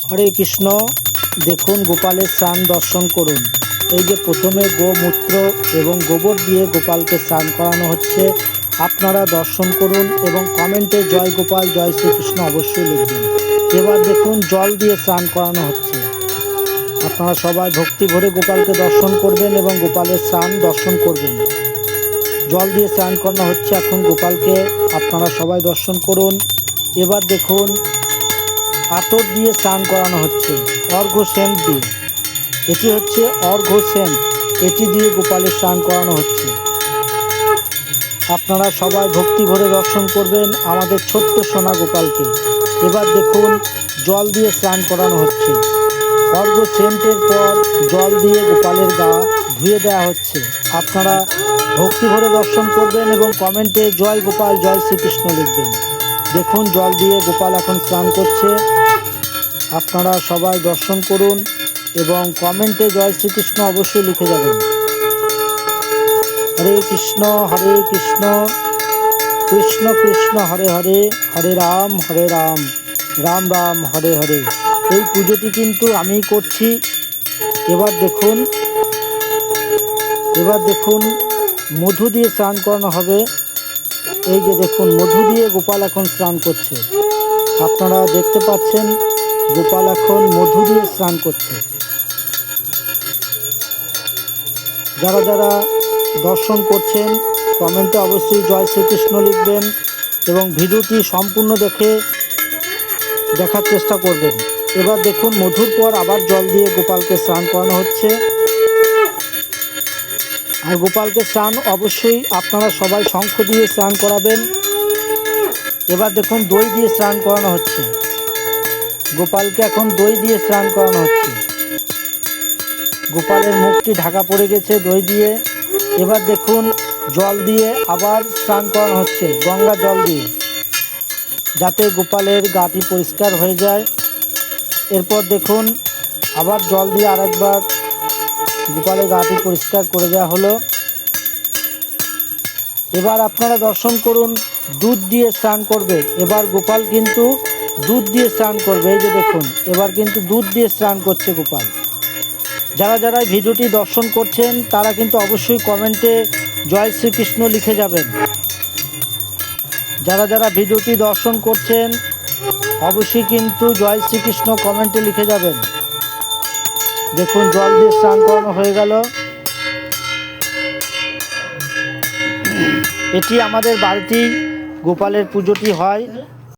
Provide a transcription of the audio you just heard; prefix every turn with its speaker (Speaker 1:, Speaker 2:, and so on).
Speaker 1: হরে কৃষ্ণ। দেখুন গোপালের স্নান দর্শন করুন। এই যে প্রথমে গোমূত্র এবং গোবর দিয়ে গোপালকে স্নান করানো হচ্ছে। আপনারা দর্শন করুন এবং কমেন্টে জয় গোপাল জয় শ্রীকৃষ্ণ অবশ্যই লিখবেন। এবার দেখুন জল দিয়ে স্নান করানো হচ্ছে। আপনারা সবাই ভক্তি ভরে গোপালকে দর্শন করবেন এবং গোপালের স্নান দর্শন করবেন। জল দিয়ে স্নান করানো হচ্ছে এখন গোপালকে, আপনারা সবাই দর্শন করুন। এবার দেখুন আতর দিয়ে স্নান করানো হচ্ছে, অর্ঘ্য সেন্ট দিয়ে। এটি হচ্ছে অর্ঘ্য সেন্ট, এটি দিয়ে গোপালের স্নান করানো হচ্ছে। আপনারা সবাই ভক্তি ভরে দর্শন করবেন আমাদের ছোট্ট সোনা গোপালকে। এবার দেখুন জল দিয়ে স্নান করানো হচ্ছে। অর্ঘ্য সেন্টের পর জল দিয়ে গোপালের গা ধুয়ে দেওয়া হচ্ছে। আপনারা ভক্তি ভরে দর্শন করবেন এবং কমেন্টে জয় গোপাল জয় শ্রীকৃষ্ণ লিখবেন। দেখুন জল দিয়ে গোপাল এখন স্নান করছে। আপনারা সবাই দর্শন করুন এবং কমেন্টে জয় শ্রীকৃষ্ণ অবশ্যই লিখে যাবেন। হরে কৃষ্ণ কৃষ্ণ কৃষ্ণ হরে হরে, হরে রাম রাম রাম হরে হরে। এই পুজোটি কিন্তু আমিই করছি। এবার দেখুন মধু দিয়ে স্নান করানো হবে। এই যে দেখুন মধু দিয়ে গোপাল এখন স্নান করছে। আপনারা দেখতে পাচ্ছেন গোপাল এখন মধু দিয়ে স্নান করছে। যারা যারা দর্শন করছেন কমেন্টে অবশ্যই জয় শ্রীকৃষ্ণ লিখবেন এবং ভিডিওটি সম্পূর্ণ দেখার চেষ্টা করবেন। এবার দেখুন মধুর পর আবার জল দিয়ে গোপালকে স্নান করানো হচ্ছে। আর গোপালকে স্নান অবশ্যই আপনারা সবাই শঙ্খ দিয়ে স্নান করাবেন। এবার দেখুন দই দিয়ে স্নান করানো হচ্ছে। গোপালকে এখন দই দিয়ে স্নান করানো হচ্ছে। গোপালের মুখটি ঢাকা পড়ে গেছে দই দিয়ে। এবার দেখুন জল দিয়ে আবার স্নান করানো হচ্ছে, গঙ্গা জল দিয়ে, যাতে গোপালের গাটি পরিষ্কার হয়ে যায়। এরপর দেখুন আবার জল দিয়ে আরেকবার গোপালের গাটি পরিষ্কার করে দেওয়া হলো। এবার আপনারা দর্শন করুন দুধ দিয়ে স্নান করবে। এবার গোপাল কিন্তু দুধ দিয়ে স্নান করবে। এই যে দেখুন এবার কিন্তু দুধ দিয়ে স্নান করছে গোপাল। যারা যারা ভিডিওটি দর্শন করছেন তারা কিন্তু অবশ্যই কমেন্টে জয় শ্রীকৃষ্ণ লিখে যাবেন। যারা যারা ভিডিওটি দর্শন করছেন অবশ্যই কিন্তু জয় শ্রীকৃষ্ণ কমেন্টে লিখে যাবেন। দেখুন জল দিয়ে স্নান করানো হয়ে গেল। এটি আমাদের বাড়িতেই গোপালের পুজোটি হয়।